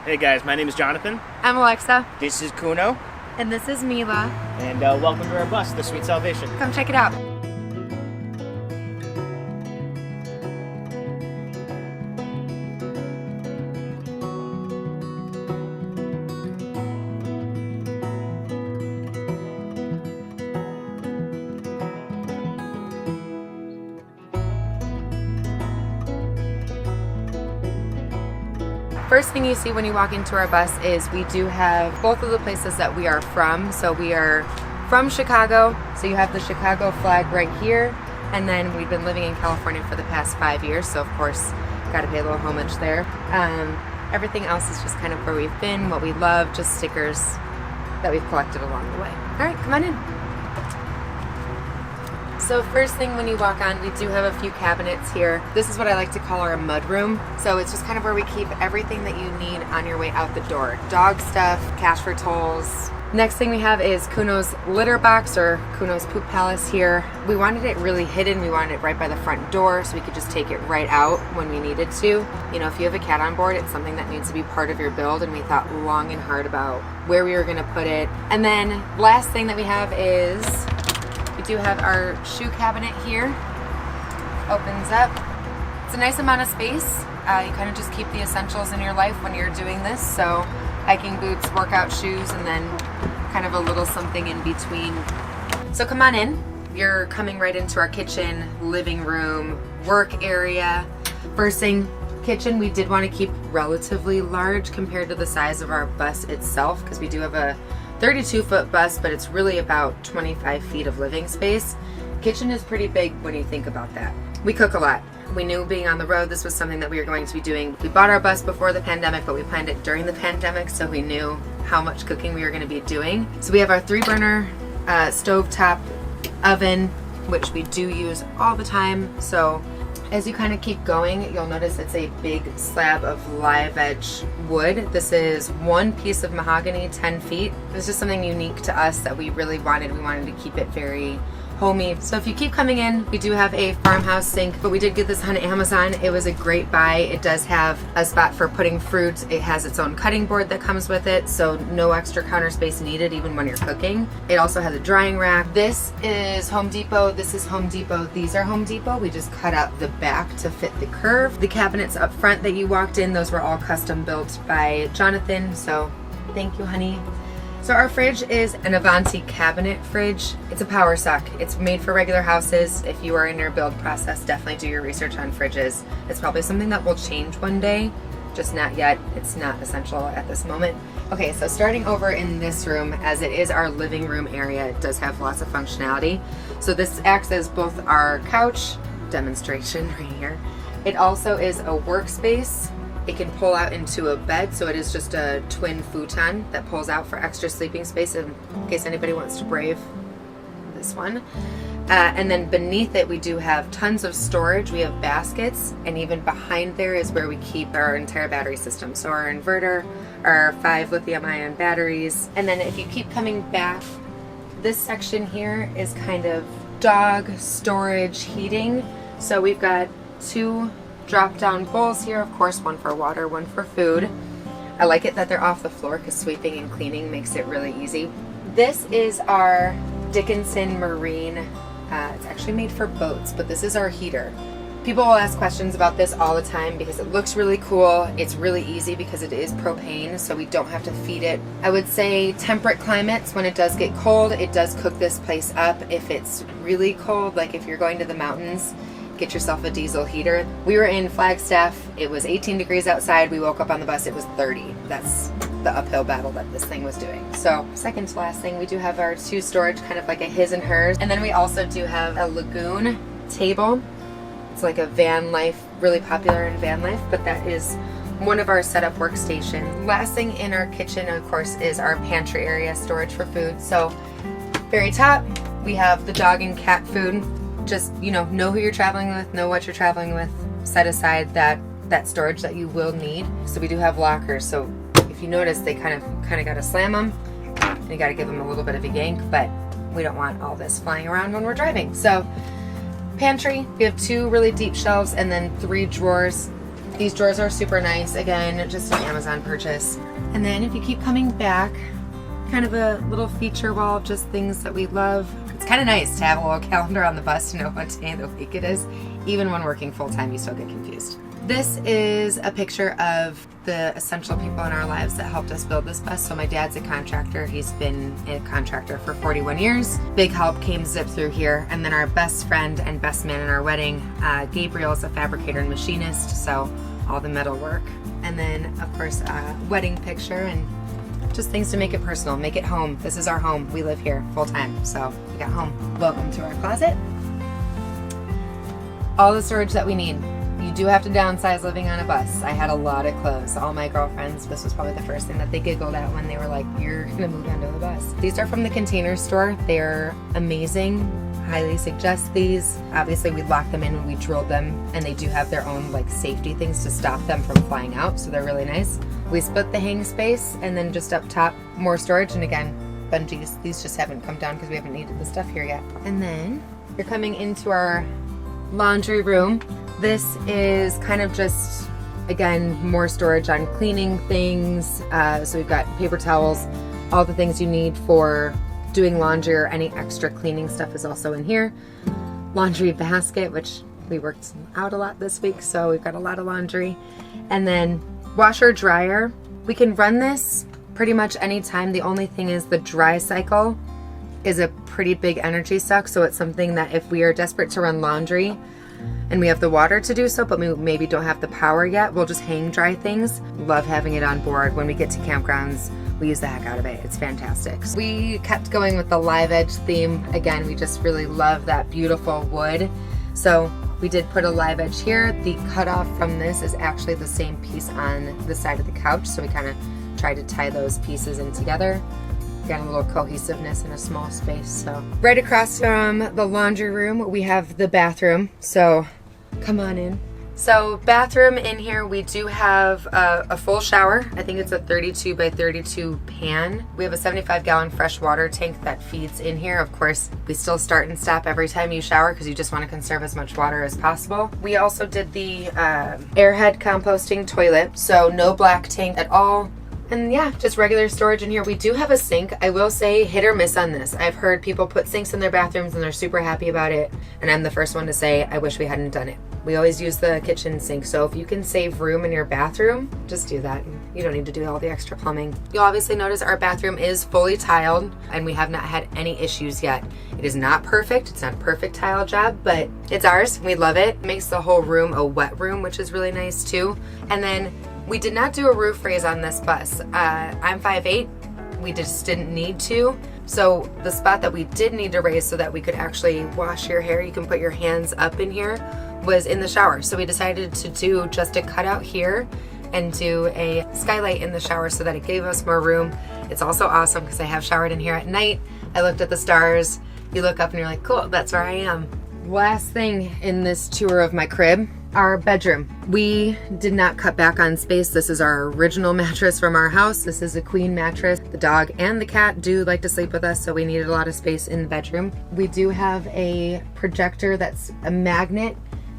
Hey guys, my name is Jonathan. I'm Alexa. This is Kuno. And this is Mila. And welcome to our bus, The Sweet Salvation. Come check it out. First thing you see when you walk into our bus is we do have both of the places that we are from. So we are from Chicago, so you have the Chicago flag right here, and then we've been living in California for the past 5 years, so of course got to pay a little homage there. Everything else is just kind of where we've been, what we love, just stickers that we've collected along the way. All right, come on in. So first thing when you walk on, we do have a few cabinets here. This is what I like to call our mud room. So it's just kind of where we keep everything that you need on your way out the door. Dog stuff, cash for tolls. Next thing we have is Kuno's litter box, or Kuno's poop palace here. We wanted it really hidden. We wanted it right by the front door so we could just take it right out when we needed to. You know, if you have a cat on board, it's something that needs to be part of your build, and we thought long and hard about where we were gonna put it. And then last thing that we have is we do have our shoe cabinet here. Opens up. It's a nice amount of space. You kind of just keep the essentials in your life when you're doing this. So hiking boots, workout shoes, and then kind of a little something in between. So come on in. You're coming right into our kitchen, living room, work area. First thing, kitchen, we did want to keep relatively large compared to the size of our bus itself, because we do have a 32-foot bus, but it's really about 25 feet of living space. Kitchen is pretty big when you think about that. We cook a lot. We knew being on the road, this was something that we were going to be doing. We bought our bus before the pandemic, but we planned it during the pandemic, so we knew how much cooking we were going to be doing. So we have our 3-burner stovetop oven, which we do use all the time. So as you kind of keep going, you'll notice it's a big slab of live edge wood. This is one piece of mahogany, 10 feet. It's just something unique to us that we really wanted. We wanted to keep it very homey. So if you keep coming in, we do have a Farmhouse Sink, but we did get this on Amazon. It was a great buy. It does have a spot for putting fruit. It has its own cutting board that comes with it, so no extra counter space needed even when you're cooking. It also has a drying rack. This is Home Depot. This is Home Depot. These are Home Depot. We just cut out the back to fit the curve. The cabinets up front that you walked in, those were all custom built by Jonathan, so thank you, honey. So our fridge is an Avanti cabinet fridge. It's a power suck. It's made for regular houses. If you are in your build process, definitely do your research on fridges. It's probably something that will change one day, just not yet. It's not essential at this moment. Okay, so starting over in this room, as it is our living room area, it does have lots of functionality. So this acts as both our couch, demonstration right here. It also is a workspace. It can pull out into a bed, so it is just a twin futon that pulls out for extra sleeping space in case anybody wants to brave this one. And then beneath it, we do have tons of storage. We have baskets, and even behind there is where we keep our entire battery system. So our inverter, our 5 lithium-ion batteries. And then if you keep coming back, this section here is kind of dog storage heating. So we've got 2 drop-down bowls here, of course, one for water, one for food. I like it that they're off the floor because sweeping and cleaning makes it really easy. This is our Dickinson Marine. It's actually made for boats, but this is our heater. People will ask questions about this all the time because it looks really cool. It's really easy because it is propane, so we don't have to feed it. I would say temperate climates, when it does get cold, it does cook this place up. If it's really cold, like if you're going to the mountains, get yourself a diesel heater. We were in Flagstaff. It was 18 degrees outside. We woke up on the bus. It was 30. That's the uphill battle that this thing was doing. So second to last thing, we do have our 2 storage, kind of like a his and hers. And then we also do have a lagoon table. It's like a van life, really popular in van life, but that is one of our setup workstation. Last thing in our kitchen, of course, is our pantry area, storage for food. So very top, we have the dog and cat food. Just, you know who you're traveling with, know what you're traveling with, set aside that storage that you will need. So we do have lockers. So if you notice, they kind of got to slam them, and you got to give them a little bit of a yank, but we don't want all this flying around when we're driving. So pantry, we have 2 really deep shelves and then 3 drawers. These drawers are super nice. Again, just an Amazon purchase. And then if you keep coming back, kind of a little feature wall of just things that we love. It's kind of nice to have a little calendar on the bus to know what day of the week it is. Even when working full time, you still get confused. This is a picture of the essential people in our lives that helped us build this bus. So my dad's a contractor. He's been a contractor for 41 years. Big help came zip through here. And then our best friend and best man in our wedding, Gabriel's a fabricator and machinist. So all the metal work. And then of course, a wedding picture and just things to make it personal, make it home. This is our home. We live here full time. So we got home. Welcome to our closet. All the storage that we need. You do have to downsize living on a bus. I had a lot of clothes. All my girlfriends, this was probably the first thing that they giggled at when they were like, you're gonna move onto the bus. These are from the Container Store. They're amazing. Highly suggest these. Obviously we locked them in when we drilled them, and they do have their own like safety things to stop them from flying out, so they're really nice. We split the hang space, and then just up top, more storage, and again, bungees. These just haven't come down because we haven't needed the stuff here yet. And then you're coming into our laundry room. This is kind of just, again, more storage on cleaning things. So we've got paper towels, all the things you need for doing laundry or any extra cleaning stuff is also in here. Laundry basket, which we worked out a lot this week, so we've got a lot of laundry. And then washer dryer. We can run this pretty much anytime. The only thing is the dry cycle is a pretty big energy suck, so it's something that if we are desperate to run laundry and we have the water to do so, but we maybe don't have the power yet, we'll just hang dry things. Love having it on board. When we get to campgrounds, we use the heck out of it. It's fantastic. So we kept going with the live edge theme. Again, we just really love that beautiful wood. So we did put a live edge here. The cutoff from this is actually the same piece on the side of the couch, so we kind of tried to tie those pieces in together. Again, a little cohesiveness in a small space. So right across from the laundry room, we have the bathroom. So come on in. So bathroom in here, we do have a full shower. I think it's a 32 by 32 pan. We have a 75-gallon fresh water tank that feeds in here. Of course, we still start and stop every time you shower because you just want to conserve as much water as possible. We also did the airhead composting toilet, so no black tank at all. And yeah, just regular storage in here. We do have a sink. I will say hit or miss on this. I've heard people put sinks in their bathrooms and they're super happy about it. And I'm the first one to say, I wish we hadn't done it. We always use the kitchen sink. So if you can save room in your bathroom, just do that. You don't need to do all the extra plumbing. You'll obviously notice our bathroom is fully tiled and we have not had any issues yet. It is not perfect. It's not a perfect tile job, but it's ours. We love it. It makes the whole room a wet room, which is really nice too. And then we did not do a roof raise on this bus. I'm 5'8". We just didn't need to. So the spot that we did need to raise so that we could actually wash your hair, you can put your hands up in here, was in the shower. So we decided to do just a cutout here and do a skylight in the shower so that it gave us more room. It's also awesome because I have showered in here at night. I looked at the stars. You look up and you're like, cool, that's where I am. Last thing in this tour of my crib, our bedroom. We did not cut back on space. This is our original mattress from our house. This is a queen mattress. The dog and the cat do like to sleep with us, so we needed a lot of space in the bedroom. We do have a projector that's a magnet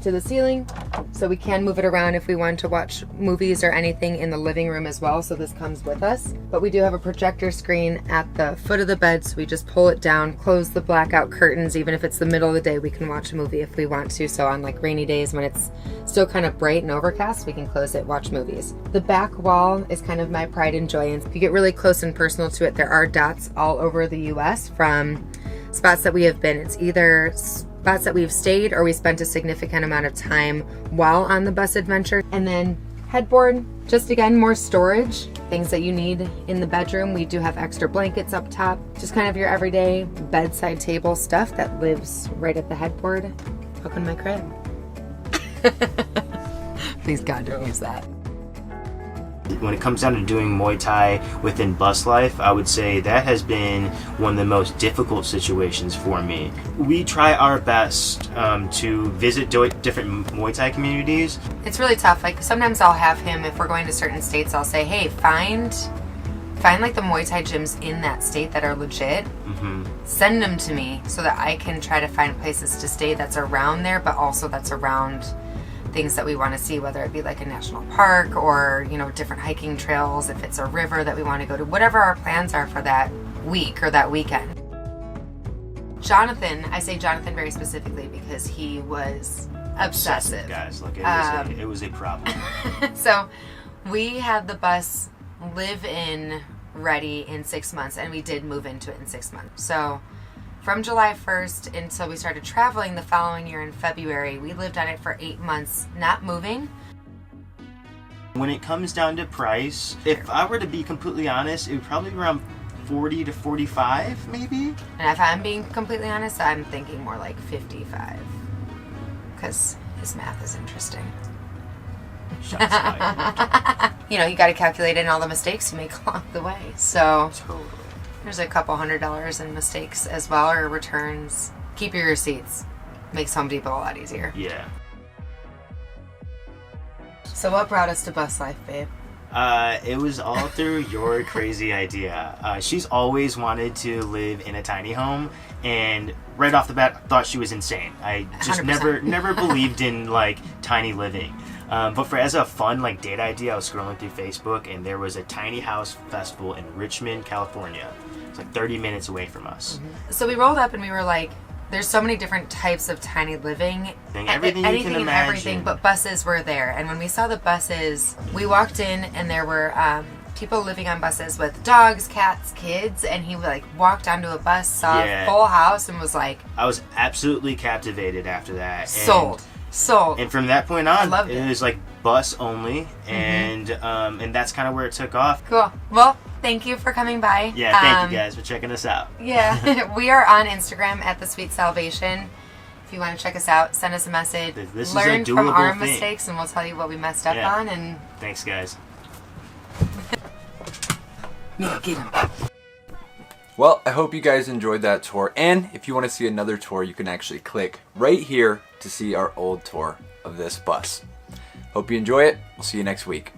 to the ceiling, so we can move it around if we want to watch movies or anything in the living room as well, so this comes with us. But we do have a projector screen at the foot of the bed, so we just pull it down, close the blackout curtains. Even if it's the middle of the day, we can watch a movie if we want to. So on like rainy days when it's still kind of bright and overcast, we can close it, watch movies. The back wall is kind of my pride and joy, and if you get really close and personal to it, there are dots all over the US from spots that we have been. It's either spots that we've stayed or we spent a significant amount of time while on the bus adventure. And then headboard, just again, more storage, things that you need in the bedroom. We do have extra blankets up top, just kind of your everyday bedside table stuff that lives right at the headboard. Welcome to my crib. Please God, don't use that. When it comes down to doing Muay Thai within bus life, I would say that has been one of the most difficult situations for me. We try our best to visit different Muay Thai communities. It's really tough. Like sometimes I'll have him, if we're going to certain states, I'll say, hey, find like the Muay Thai gyms in that state that are legit. Send them to me so that I can try to find places to stay that's around there, but also that's around things that we want to see, whether it be like a national park or, you know, different hiking trails, if it's a river that we want to go to, whatever our plans are for that week or that weekend. Jonathan, I say Jonathan very specifically because he was obsessive. Guys, look, it was a problem. So we had the bus live in ready in 6 months, and we did move into it in 6 months. So from July 1st until we started traveling the following year in February, we lived on it for 8 months, not moving. When it comes down to price, if I were to be completely honest, it would probably be around 40 to 45, maybe? And if I'm being completely honest, I'm thinking more like 55. Because his math is interesting. Shots fired. You know, you got to calculate in all the mistakes you make along the way. So Totally. there's a couple $100 in mistakes as well, or returns. Keep your receipts. Makes Home Depot a lot easier. Yeah. So what brought us to bus life, babe? It was all through your crazy idea. She's always wanted to live in a tiny home, and right off the bat thought she was insane. I just 100%. never believed in like tiny living. But as a fun like date idea, I was scrolling through Facebook, and there was a tiny house festival in Richmond, California. It's like 30 minutes away from us. So we rolled up and we were like, there's so many different types of tiny living. Everything you anything can and imagine. everything, but buses were there. And when we saw the buses, we walked in and there were people living on buses with dogs, cats, kids, and he like walked onto a bus, saw a full house, and was like, I was absolutely captivated after that. Sold. And from that point on, loved it it. was like bus only, and that's kind of where it took off. Cool. Well, thank you for coming by. Yeah, thank you guys for checking us out. Yeah, we are on Instagram at The Sweet Salvation. If you want to check us out, send us a message. This is Learn a from doable our thing. mistakes, and we'll tell you what we messed up Yeah. on. And Thanks, guys. yeah, get 'em. Well, I hope you guys enjoyed that tour, and if you want to see another tour, you can actually click right here to see our old tour of this bus. Hope you enjoy it. We'll see you next week.